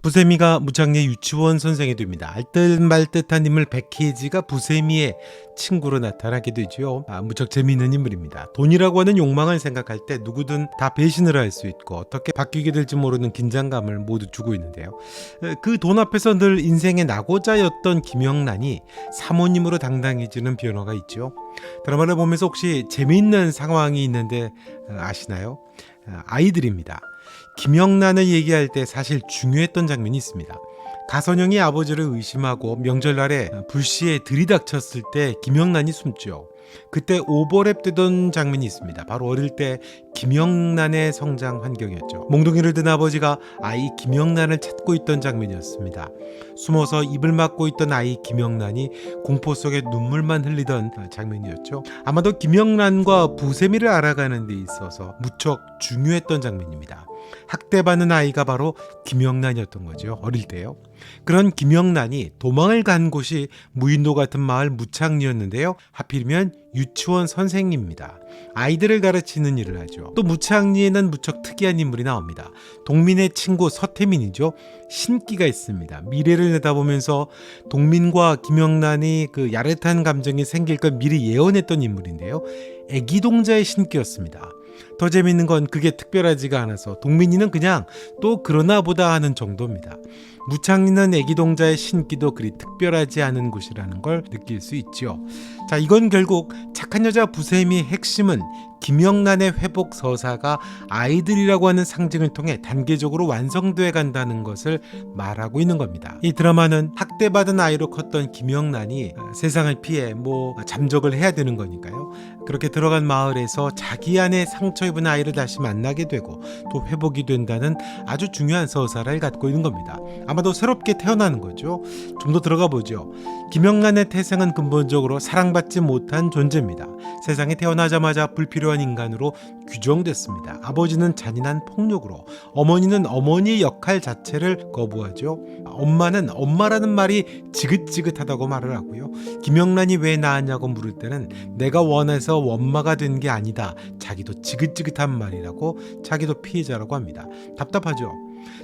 부세미가 무창리의 유치원 선생이 됩니다. 알듯말듯한 인물 백혜지가 부세미의 친구로 나타나게 되죠. 무척 재미있는 인물입니다. 돈이라고 하는 욕망을 생각할 때 누구든 다 배신을 할 수 있고 어떻게 바뀌게 될지 모르는 긴장감을 모두 주고 있는데요. 그 돈 앞에서 늘 인생의 낙오자였던 김영란이 사모님으로 당당해지는 변화가 있죠. 드라마를 보면서 혹시 재미있는 상황이 있는데 아시나요? 아이들입니다. 김영란을 얘기할 때 사실 중요했던 장면이 있습니다. 가선영이 아버지를 의심하고 명절날에 불시에 들이닥쳤을 때 김영란이 숨죠. 그때 오버랩 되던 장면이 있습니다. 바로 어릴 때 김영란의 성장 환경이었죠. 몽둥이를 든 아버지가 아이 김영란을 찾고 있던 장면이었습니다. 숨어서 입을 막고 있던 아이 김영란이 공포 속에 눈물만 흘리던 장면이었죠. 아마도 김영란과 부세미를 알아가는 데 있어서 무척 중요했던 장면입니다. 학대받는 아이가 바로 김영란이었던 거죠. 어릴 때요. 그런 김영란이 도망을 간 곳이 무인도 같은 마을 무창리였는데요. 하필이면 유치원 선생님입니다. 아이들을 가르치는 일을 하죠. 또 무창리에는 무척 특이한 인물이 나옵니다. 동민의 친구 서태민이죠. 신기가 있습니다. 미래를 내다보면서 동민과 김영란이 그 야릇한 감정이 생길 걸 미리 예언했던 인물인데요. 애기동자의 신기였습니다. 더 재밌는 건 그게 특별하지가 않아서 동민이는 그냥 또 그러나 보다 하는 정도입니다. 무창리는 애기동자의 신기도 그리 특별하지 않은 곳이라는 걸 느낄 수 있죠. 자, 이건 결국 착한 여자 부세미의 핵심은 김영란의 회복 서사가 아이들이라고 하는 상징을 통해 단계적으로 완성돼 간다는 것을 말하고 있는 겁니다. 이 드라마는 학대받은 아이로 컸던 김영란이 세상을 피해 잠적을 해야 되는 거니까요. 그렇게 들어간 마을에서 자기 안에 상처 입은 아이를 다시 만나게 되고 또 회복이 된다는 아주 중요한 서사를 갖고 있는 겁니다. 아마도 새롭게 태어나는 거죠. 좀 더 들어가 보죠. 김영란의 태생은 근본적으로 사랑받지 못한 존재입니다. 세상에 태어나자마자 불필요한 인간으로 규정됐습니다. 아버지는 잔인한 폭력으로, 어머니는 어머니의 역할 자체를 거부하죠. 엄마는 엄마라는 말이 지긋지긋하다고 말을 하고요. 김영란이 왜 낳았냐고 물을 때는 내가 원해서 엄마가 된 게 아니다. 자기도 지긋지긋한 말이라고, 자기도 피해자라고 합니다. 답답하죠.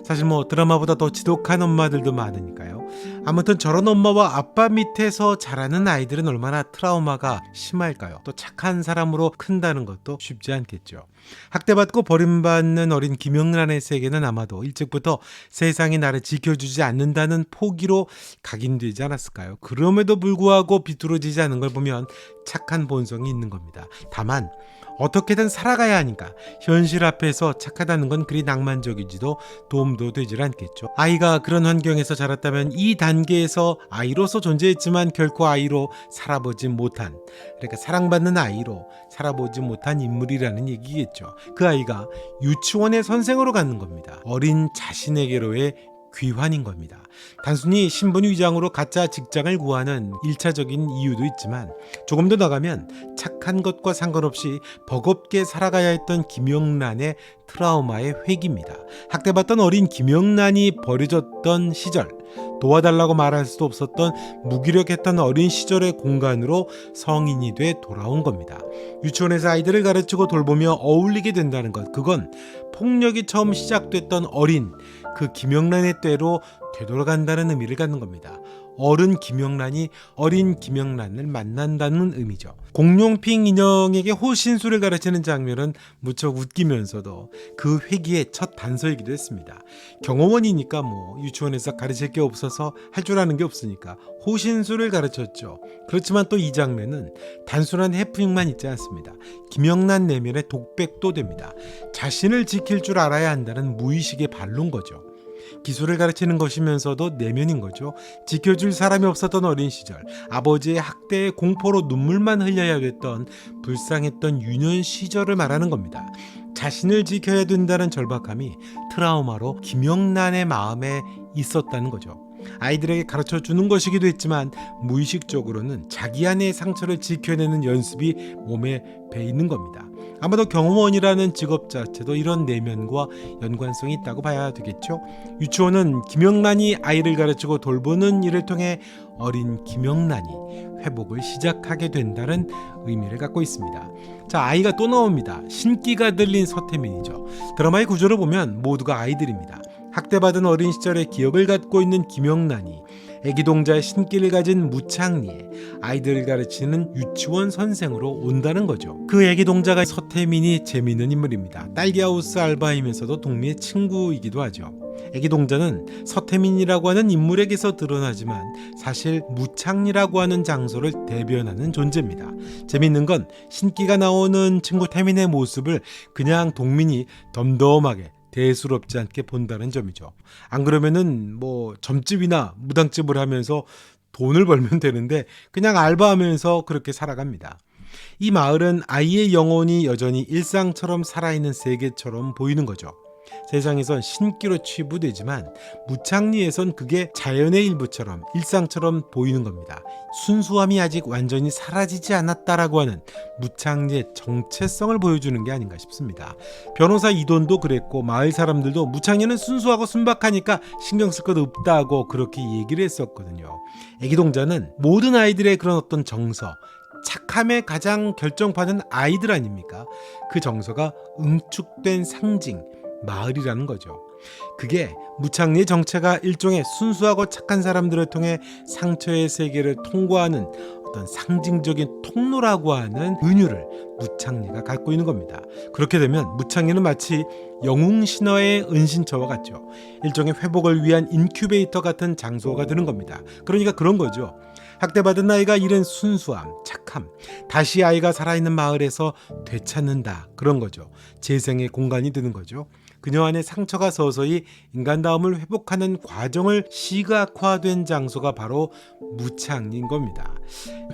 사실 드라마보다 더 지독한 엄마들도 많으니까요. 아무튼 저런 엄마와 아빠 밑에서 자라는 아이들은 얼마나 트라우마가 심할까요? 또 착한 사람으로 큰다는 것도 쉽지 않겠죠. 학대받고 버림받는 어린 김영란의 세계는 아마도 일찍부터 세상이 나를 지켜주지 않는다는 포기로 각인되지 않았을까요? 그럼에도 불구하고 비뚤어지지 않은 걸 보면 착한 본성이 있는 겁니다. 다만 어떻게든 살아가야 하니까 현실 앞에서 착하다는 건 그리 낭만적이지도 도움도 되질 않겠죠. 아이가 그런 환경에서 자랐다면 이 단계에서 아이로서 존재했지만 결코 아이로 살아보지 못한, 그러니까 사랑받는 아이로 살아보지 못한 인물이라는 얘기겠죠. 그 아이가 유치원의 선생으로 가는 겁니다. 어린 자신에게로의 귀환인 겁니다. 단순히 신분 위장으로 가짜 직장을 구하는 1차적인 이유도 있지만 조금 더 나가면 착한 것과 상관없이 버겁게 살아가야 했던 김영란의 트라우마의 회기입니다. 학대받던 어린 김영란이 버려졌던 시절, 도와달라고 말할 수도 없었던 무기력했던 어린 시절의 공간으로 성인이 돼 돌아온 겁니다. 유치원에서 아이들을 가르치고 돌보며 어울리게 된다는 것, 그건 폭력이 처음 시작됐던 어린 그 김영란의 때로 되돌아간다는 의미를 갖는 겁니다. 어른 김영란이 어린 김영란을 만난다는 의미죠. 공룡핑 인형에게 호신술을 가르치는 장면은 무척 웃기면서도 그 회기의 첫 단서이기도 했습니다. 경호원이니까 유치원에서 가르칠 게 없어서 할 줄 아는 게 없으니까 호신술을 가르쳤죠. 그렇지만 또 이 장면은 단순한 해프닝만 있지 않습니다. 김영란 내면의 독백도 됩니다. 자신을 지킬 줄 알아야 한다는 무의식의 발로인 거죠. 기술을 가르치는 것이면서도 내면인 거죠. 지켜줄 사람이 없었던 어린 시절, 아버지의 학대의 공포로 눈물만 흘려야 됐던 불쌍했던 유년 시절을 말하는 겁니다. 자신을 지켜야 된다는 절박함이 트라우마로 김영란의 마음에 있었다는 거죠. 아이들에게 가르쳐 주는 것이기도 했지만 무의식적으로는 자기 안의 상처를 지켜내는 연습이 몸에 배 있는 겁니다. 아마도 경호원이라는 직업 자체도 이런 내면과 연관성이 있다고 봐야 되겠죠. 유치원은 김영란이 아이를 가르치고 돌보는 일을 통해 어린 김영란이 회복을 시작하게 된다는 의미를 갖고 있습니다. 자, 아이가 또 나옵니다. 신기가 들린 서태민이죠. 드라마의 구조를 보면 모두가 아이들입니다. 학대받은 어린 시절의 기억을 갖고 있는 김영란이 애기동자의 신기를 가진 무창리에 아이들을 가르치는 유치원 선생으로 온다는 거죠. 그 애기동자가 서태민이 재미있는 인물입니다. 딸기하우스 알바이면서도 동미의 친구이기도 하죠. 애기동자는 서태민이라고 하는 인물에게서 드러나지만 사실 무창리라고 하는 장소를 대변하는 존재입니다. 재미있는 건 신기가 나오는 친구 태민의 모습을 그냥 동민이 덤덤하게 대수롭지 않게 본다는 점이죠. 안 그러면은 뭐 점집이나 무당집을 하면서 돈을 벌면 되는데 그냥 알바하면서 그렇게 살아갑니다. 이 마을은 아이의 영혼이 여전히 일상처럼 살아있는 세계처럼 보이는 거죠. 세상에선 신기로 치부되지만 무창리에선 그게 자연의 일부처럼 일상처럼 보이는 겁니다. 순수함이 아직 완전히 사라지지 않았다라고 하는 무창리의 정체성을 보여주는 게 아닌가 싶습니다. 변호사 이돈도 그랬고 마을 사람들도 무창리는 순수하고 순박하니까 신경 쓸 것 없다고 그렇게 얘기를 했었거든요. 애기동자는 모든 아이들의 그런 어떤 정서, 착함에 가장 결정받은 아이들 아닙니까? 그 정서가 응축된 상징, 마을이라는 거죠. 그게 무창리의 정체가 일종의 순수하고 착한 사람들을 통해 상처의 세계를 통과하는 어떤 상징적인 통로라고 하는 은유를 무창리가 갖고 있는 겁니다. 그렇게 되면 무창리는 마치 영웅신화의 은신처와 같죠. 일종의 회복을 위한 인큐베이터 같은 장소가 되는 겁니다. 그러니까 그런 거죠. 학대받은 아이가 잃은 순수함, 착함, 다시 아이가 살아있는 마을에서 되찾는다. 그런 거죠. 재생의 공간이 되는 거죠. 그녀 안에 상처가 서서히 인간다움을 회복하는 과정을 시각화된 장소가 바로 무창리인 겁니다.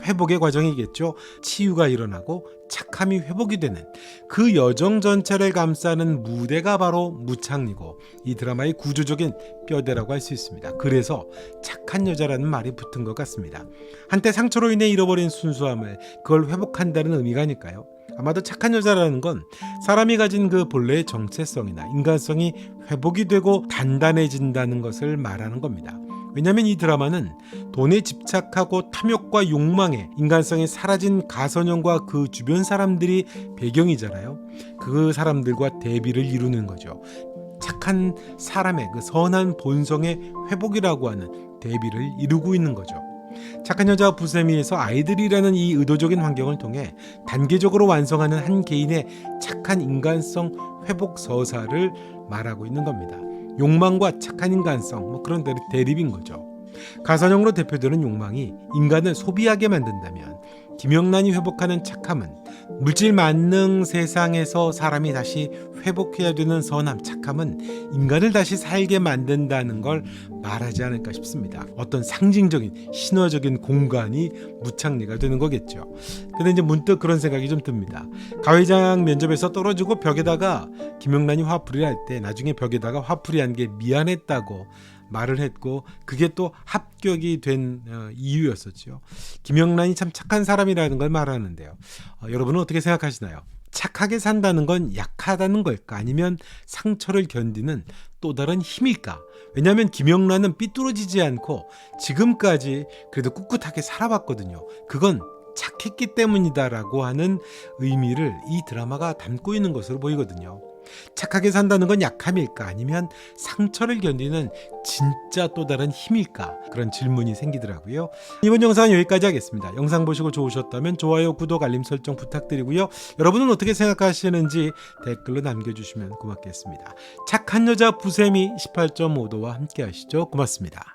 회복의 과정이겠죠. 치유가 일어나고 착함이 회복이 되는 그 여정 전체를 감싸는 무대가 바로 무창리고 이 드라마의 구조적인 뼈대라고 할 수 있습니다. 그래서 착한 여자라는 말이 붙은 것 같습니다. 한때 상처로 인해 잃어버린 순수함을 그걸 회복한다는 의미가니까요. 아마도 착한 여자라는 건 사람이 가진 그 본래의 정체성이나 인간성이 회복이 되고 단단해진다는 것을 말하는 겁니다. 왜냐하면 이 드라마는 돈에 집착하고 탐욕과 욕망에 인간성이 사라진 가선형과 그 주변 사람들이 배경이잖아요. 그 사람들과 대비를 이루는 거죠. 착한 사람의 그 선한 본성의 회복이라고 하는 대비를 이루고 있는 거죠. 착한 여자 부세미에서 아이들이라는 이 의도적인 환경을 통해 단계적으로 완성하는 한 개인의 착한 인간성 회복 서사를 말하고 있는 겁니다. 욕망과 착한 인간성 그런 대립인 거죠. 가선형으로 대표되는 욕망이 인간을 소비하게 만든다면 김영란이 회복하는 착함은 물질 만능 세상에서 사람이 다시 회복해야 되는 선함, 착함은 인간을 다시 살게 만든다는 걸 말하지 않을까 싶습니다. 어떤 상징적인 신화적인 공간이 무창리가 되는 거겠죠. 근데 이제 문득 그런 생각이 좀 듭니다. 가회장 면접에서 떨어지고 벽에다가 김영란이 화풀이를 할 때 나중에 벽에다가 화풀이 한 게 미안했다고 말을 했고 그게 또 합격이 된 이유였었죠. 김영란이 참 착한 사람이라는 걸 말하는데요. 여러분은 어떻게 생각하시나요? 착하게 산다는 건 약하다는 걸까? 아니면 상처를 견디는 또 다른 힘일까? 왜냐하면 김영란은 삐뚤어지지 않고 지금까지 그래도 꿋꿋하게 살아왔거든요. 그건 착했기 때문이다라고 하는 의미를 이 드라마가 담고 있는 것으로 보이거든요. 착하게 산다는 건 약함일까? 아니면 상처를 견디는 진짜 또 다른 힘일까? 그런 질문이 생기더라고요. 이번 영상은 여기까지 하겠습니다. 영상 보시고 좋으셨다면 좋아요, 구독, 알림 설정 부탁드리고요. 여러분은 어떻게 생각하시는지 댓글로 남겨주시면 고맙겠습니다. 착한 여자 부세미 18.5도와 함께 하시죠. 고맙습니다.